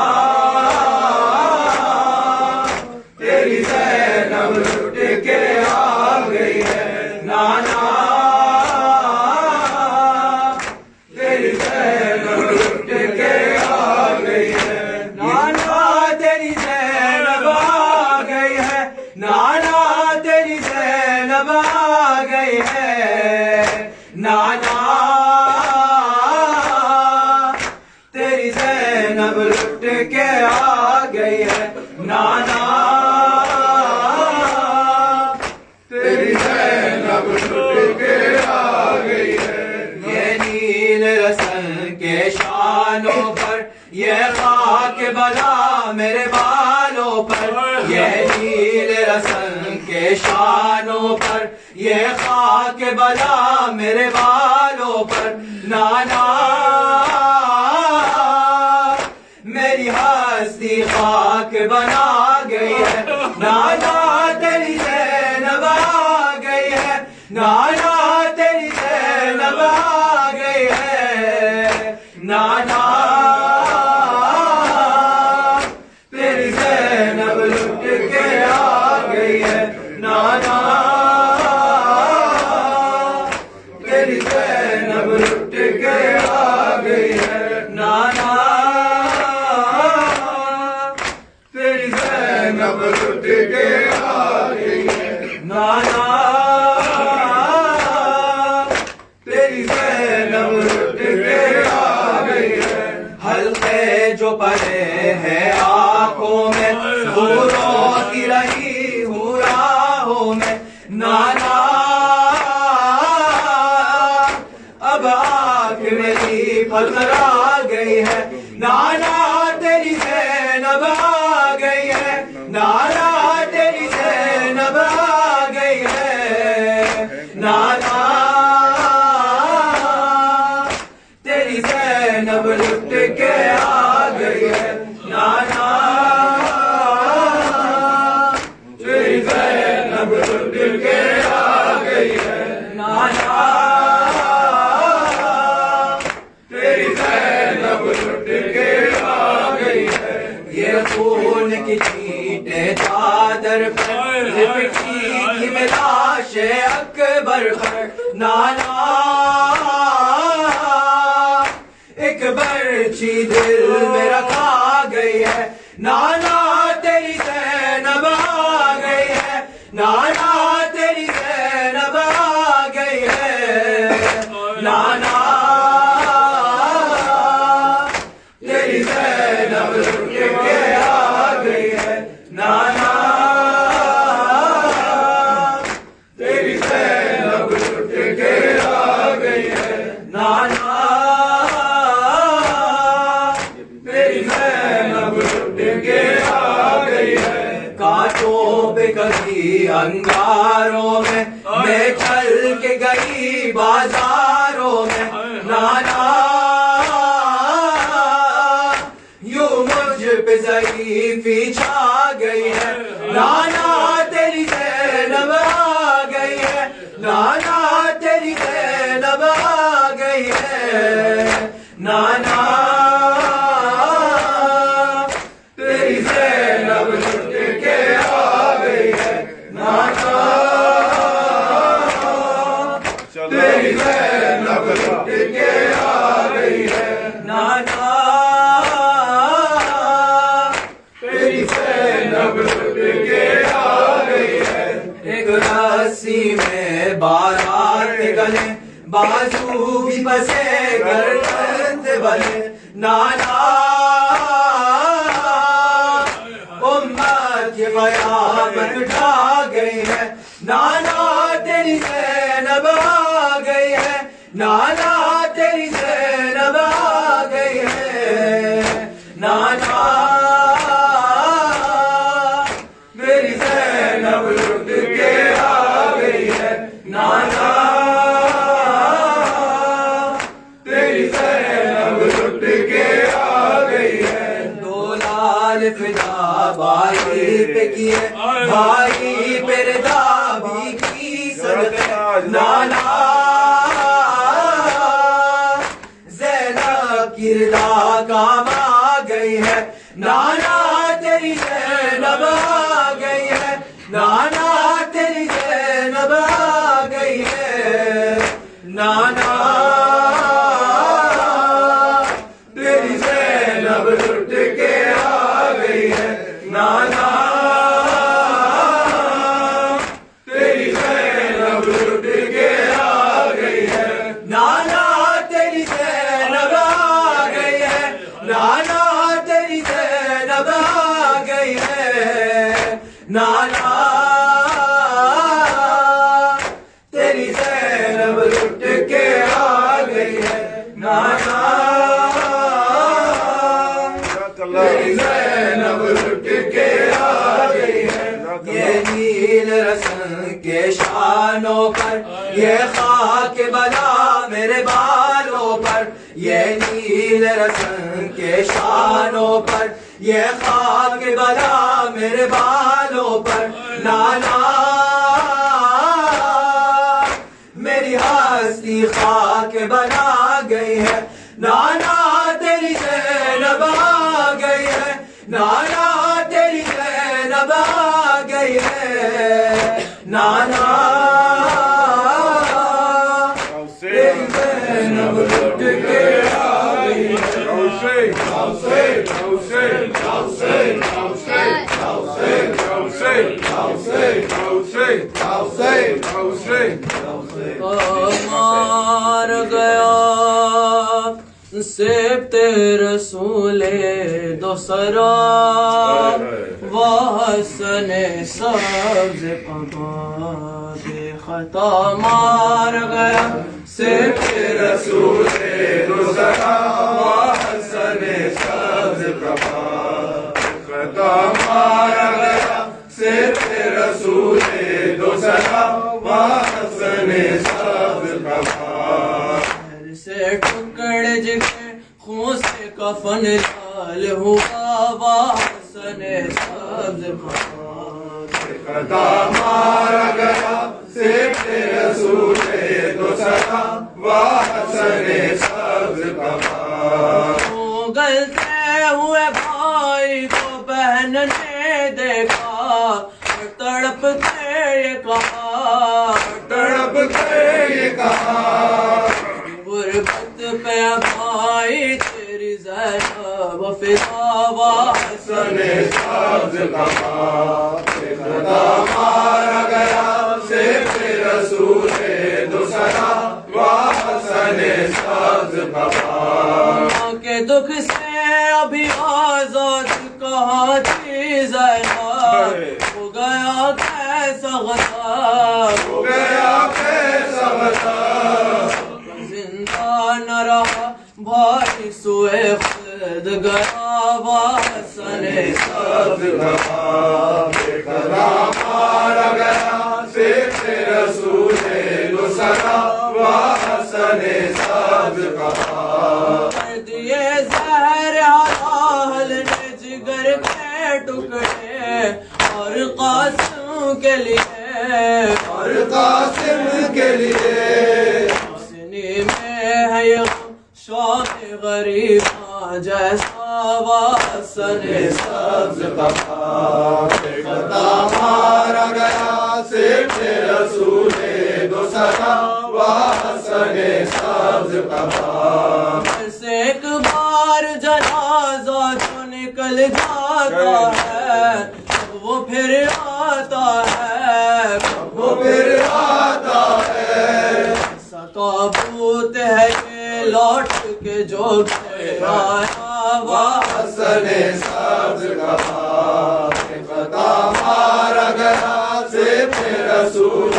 تیری زینب لٹ کے آ گئی ہے، نانا تیری زینب لٹ کے آ گئی ہے، نانا تیری زینب آ گئی ہے، نانا تیری زینب آ گئی ہے، نانا تیری زینب لٹ کے آ گئی ہے، نانا تیری زینب لٹ کے آ گئی ہے، یہ نیل رسن کے شانوں پر، یہ خاک بلا میرے بالوں پر، یہ نیل رسن کے شانوں پر، یہ خاک بلا میرے بالوں پر، نانا میری ہستی خاک بنا گئی ہے، نانا تیری زینب آ گئی ہے، نانا تیری زینب آ گئی ہے، نانا تیری زینب لٹ کے آ گئی ہے، نانا تیری زینب لٹ کے آ گئی ہے، نانا تیری زینب لٹ کے آ گئی ہے، نانا تیری زینب لٹ کے آ گئی ہے، حلقے جو پڑے ہیں آنکھوں میں، وہ روتی رہی ہوں راہوں میں، نانا اب آنکھ میری پھلرا گئی ہے، نانا تیری زینب آ گئی ہے، نانا تیری زینب آ گئی ہے، نانا تیری زینب پٹی میں لاش اکبر پر نانا ایک برچی دل میں رکھا گئی ہے نانا تیری زینب آ گئی ہے نانا تیری زینب آ گئی ہے نانا تیری زینب لٹ کے آ گئی ہے نانا تیری زینب لٹ کے آ گئی ہے نانا تیری زینب لٹ کے آ گئی ہے کانٹوں پہ کبھی انگاروں میں چل کے گئی بازاروں میں نانا یوں مجھ پہ ضعیفی چھا گئی ہے نانا تیری زینب آ گئی ہے نانا تیری زینب آ گئی ہے نانا تیری زینب لٹ کے آ گئی ہے نانا تیری زینب لٹ کے آ گئی ہے نانا تیری زینب لٹ کے آ گئی ہے ایک رسی میں بارات گلے بازو بھی بسے گردن بلے نانا امت کی قیامت ڈھا گئی ہے نانا تیری زینب آ گئی ہے نانا تیری زینب آ گئی ہے نانا میری زینب لٹ کے آ گئی ہے نانا تیری زینب لٹ کے آ گئی ہے دو لال فدا بھائی پہ کیے بھائی پہ رضا بھی کی صدقے نانا زینب کی رضا کام آ گئی ہے نانا تیری زینب آ گئی ہے نانا تیری زینب آ گئی ہے نانا تیری زینب لٹ کے آ گئی ہے نانا تیری زینب لٹ کے آ گئی ہے نانا تیری زینب آ گئی ہے نانا تیری زینب آ گئی ہے نانا تیری زینب لٹ کے آ گئی ہے نانا تیری زینب لٹ کے آ گئی ہے یہ نیل رسن کے شانوں پر یہ خاک بلا میرے بالوں پر یہ نیل رسن کے شانوں پر یہ خاک بلا میرے بالوں پر نانا میری ہستی خاک بنا گئی ہے نانا تیری زینب آ گئی ہے نانا تیری زینب آ گئی ہے نانا تیری زینب لٹ کے آ گئی مار گیا سبت رسول دو سرا وحسن سبز قبا بے خطا مار گیا سبت رسول دو سرا وحسن سبز قبا خطا مار گیا سبت رسول دو سرا وحسن سبز قبا سے ٹکڑ جگہ خون سے کفن لال ہوا وحسن سبز خطا مارا گیا سبت رسول دو سرا وحسن سبز گلتے ہوئے بھائی کو بہن نے دیکھا تڑپتے کہاں غربت پہ بھائی تیری زینب فدا و حسن سبز کہاں خدا مارا گیا صرف رسول دوسرا و حسن سبز کہاں کے دکھ سے ابھی آزاد کہاں تھی زینب ہو گیا کیسا غضب ہو گیا کیسا غضب زندہ نہ رہا بھائی سوئے خود گیا و حسن سبز کہاں خدا مارا گیا صرف رسول دوسرا و حسن سبز کہاں دیے زہر حلال نے جگر کے ٹکڑے اور قاسم کے لیے اور قاسم کے لیے حسنی میں ہے یہ شوق غریباں جیسا و حسن سبز کہاں خدا مارا گیا صرف رسول دوسرا و حسن سبز کہاں سے ایک بار جنازہ جو نکل جاتا ہے وہ پھر آتا ہے وہ پھر آتا ہے تابوت ہے یہ لوٹ کے جو پھر آیا و حسن سبز کہاں خدا مارا گیا صرف رسول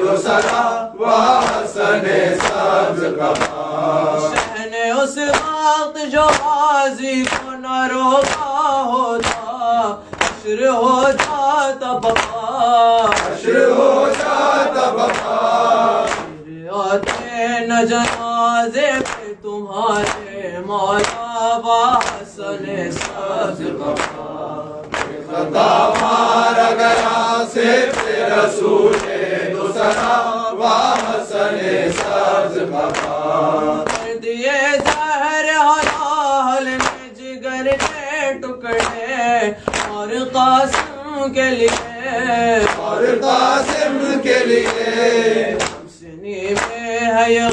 دوسرا و حسن سبز کہاں شہنے اس وقت جو غازی کو نہ روکا ہوتا حشر ہو جاتا بقا حشر ہو جاتا بقا آتے نہ جنازے پہ تمہارے مولا و حسن سبز کہاں خدا مارا گیا صرف رسول دوسرا و حسن سبز کہاں دیے زہر حلال میں جگر کے ٹکڑے اور قاسم کے لیے اور قاسم کے لیے حسنی میں ہے یہ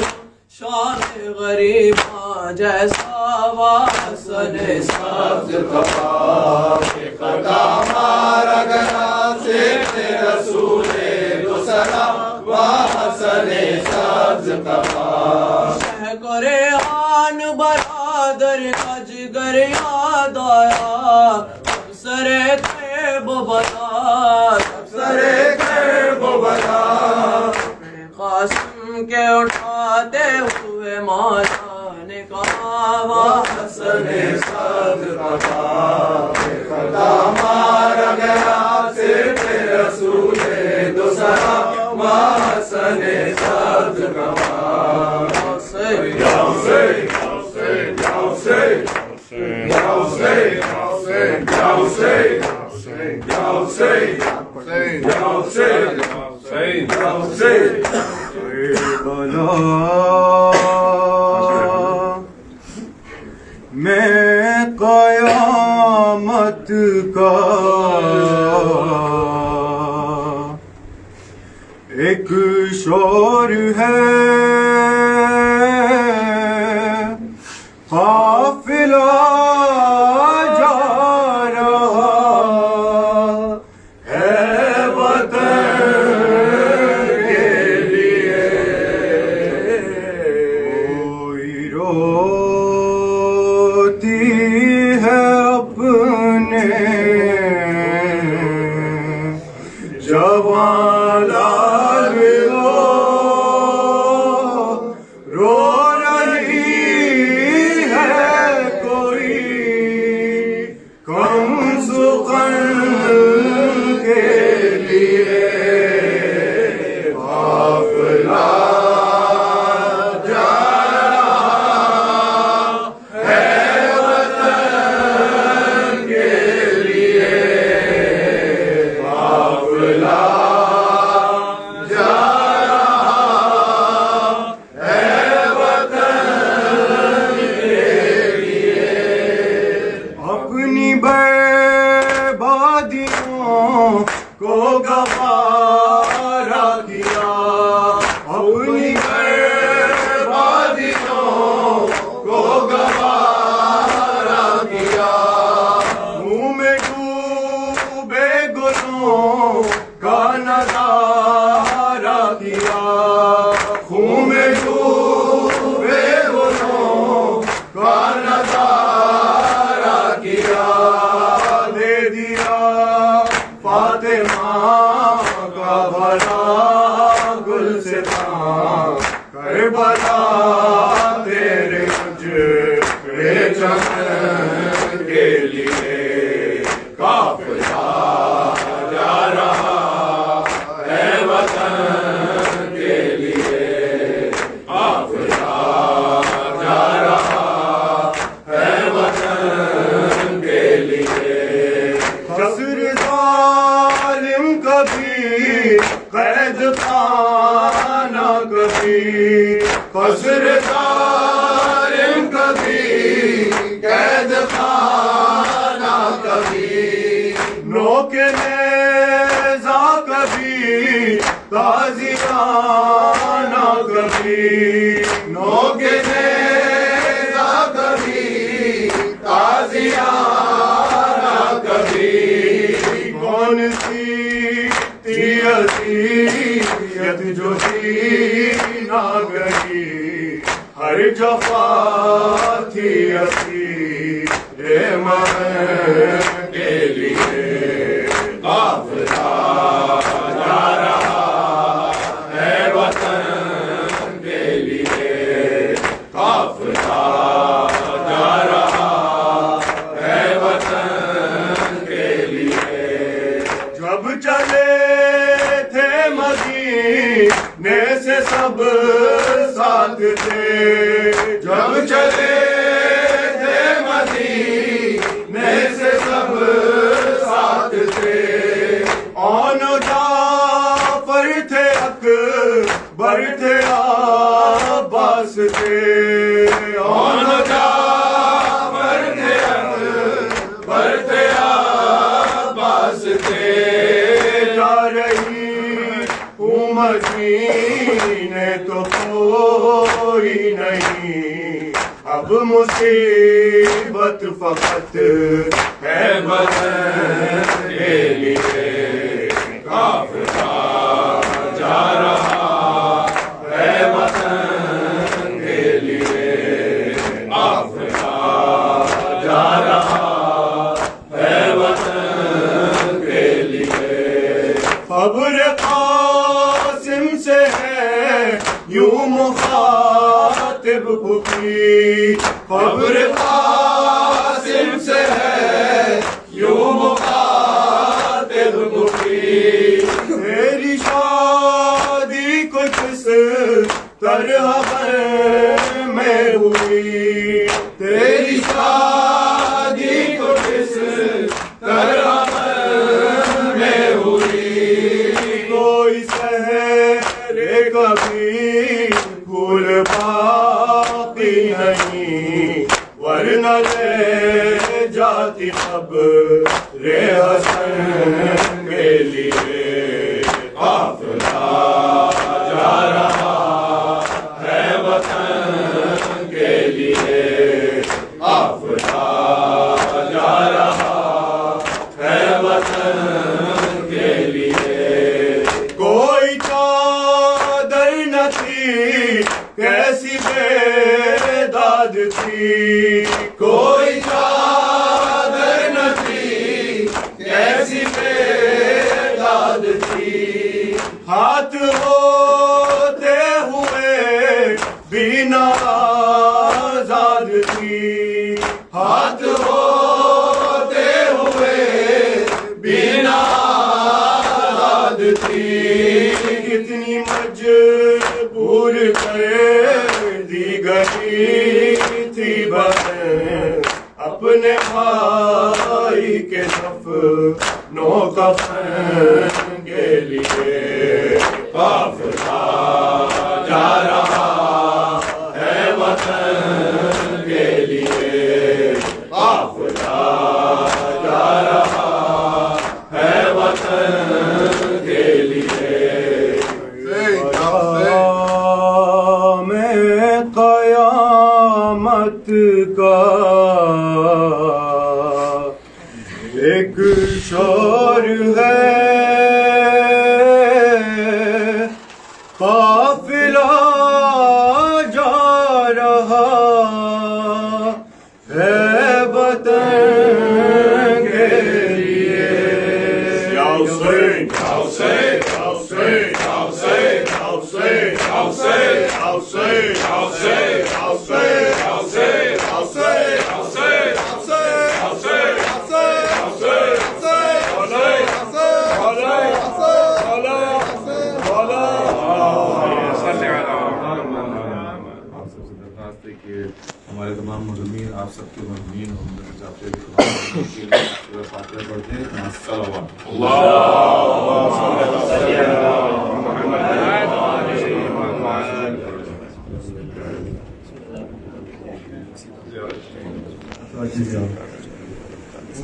شوق غریباں جیسا و حسن سبز کہاں خدا مارا گیا صرف رسول دوسرا و حسن سبز کہاں شہ کو ریحان برادر کا جگر یاد آیا افسر خیب و بلا افسر خیب و بلا قاسم کے اٹھاتے ہوئے مولا نے کہا و حسن سبز کہاں خدا مارا گیا صرف رسول دوسرا و حسن سبز کہاں میں قیامت کا ایک شور ہے قافلہ جا رہا ہے وطن کے لیے کوئی روتی ہے اپنے جوان لال رو رہی ہے کوئی کم سخن کے لیے قافلہ جا رہا ساتھی اسیر مہر کے لیے قافلہ جا رہا ہے وطن کے لیے قافلہ جا رہا ہے وطن کے لیے جب چلے تھے مدینے سے سب ساتھ تھے جب چلے تھے مدینے سے سب ساتھ تھے اون جعفر تھے اکبر تھے عباس تھے اون جعفر تھے اکبر تھے عباس تھے جا رہی مدینے تو کوئی نہیں اب مصیبت فقط ہے وطن کے لیے قافلہ جا رہا ہے وطن کے لیے قافلہ جا رہا ہے وطن کے لیے خبر قاسم سے ہے یوں مخاطب کی خبر قاسم سے ہے یوں مخاطب کی تیری شادی کچھ اس طرح میں ہوئی تیری شادی کچھ اس طرح میں ہوئی کوئی سحر کبھی پھول باقی نہیں ورنہ لے جاتی خبر حسن کے لیے قافلہ جا رہا ہے وطن کے لیے قافلہ جا رہا ہے وطن کے لیے کوئی چادر نہ تھی کیسی بیداد تھی کوئی چادر نہ تھی کیسی بیداد تھی ہاتھ ہوتے ہوئے بنا آزاد تھی ہاتھ ہوتے ہوئے بنا آزاد تھی کتنی مجبور کر دی گئی تھی بہن اپنے بھائی کے صف نو کفن کے لیے قافلہ جا رہا ہے وطن کے لیے قافلہ جا رہا ہے وطن کے لیے میں قیامت کا ایک شور ہے قافلہ جا رہا ہے وطن کے لیے یا حسین یا حسین یا حسین یا حسین یا حسین یا حسین یا حسین یا حسین یا حسین یا حسین یا حسین یا حسین ہمارے تمام مظلومین آپ سب کے مظلومین ہوں فاتحہ پڑھتے ہیں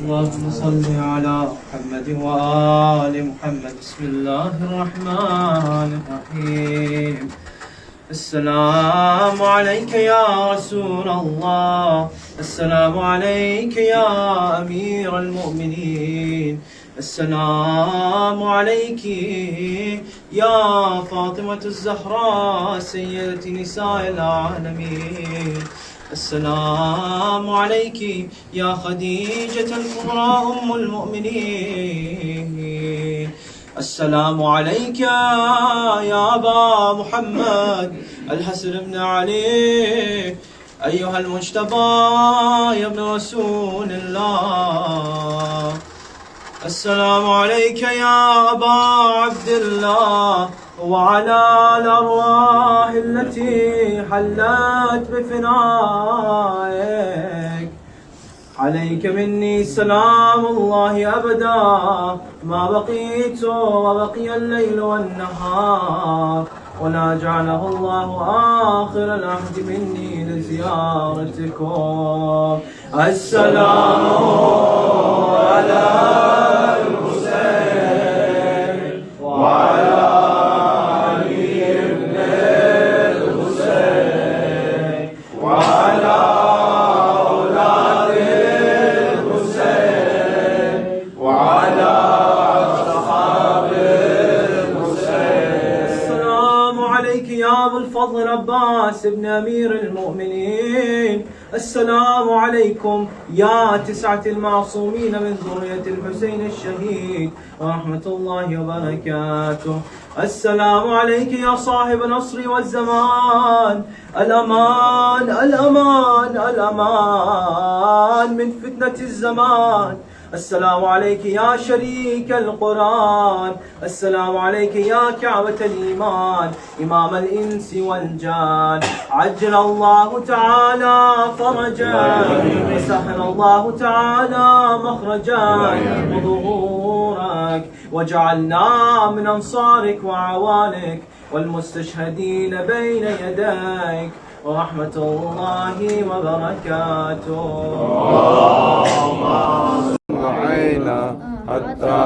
اللهم صل على محمد وآل محمد بسم الله الرحمن الرحيم السلام عليك يا رسول الله السلام عليك يا أمير المؤمنين السلام عليك يا فاطمة الزهراء سيدة نساء العالمين السلام عليك يا خديجة الكبرى أم المؤمنين. السلام عليك يا أبا محمد الحسن بن علي أيها المجتبى يا ابن رسول الله. السلام عليك يا أبا عبد الله وعلى الأرواح التي حلت بفنائك. عليك مني سلام الله أبدا ما بقيت وبقي الليل والنهار، ولا جعله الله آخر العهد مني لزيارتكم. السلام على الحسين وعلى علي بن الحسين وعلى أولاد الحسين وعلى أصحاب الحسين. السلام عليك يا أبو الفضل عباس بن أمير المؤمنين. السلام عليكم يا 9 المعصومين من ذرية الحسين الشهيد ورحمة الله وبركاته. السلام عليك يا صاحب العصر والزمان. الأمان الأمان الأمان من فتنة الزمان. السلام عليك يا شريك القرآن. السلام عليك يا كعبة الإيمان إمام الإنس والجان. عجل الله تعالى فرجا وسهل الله تعالى مخرجا وظهورك، وجعلنا من أنصارك وعوانك والمستشهدين بين يديك ورحمة الله وبركاته. عينا حتى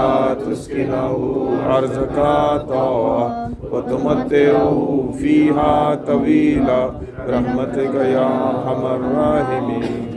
تسكنه أرضك طوعا وتمتعه فيها طويلا برحمتك يا أرحم الراحمين.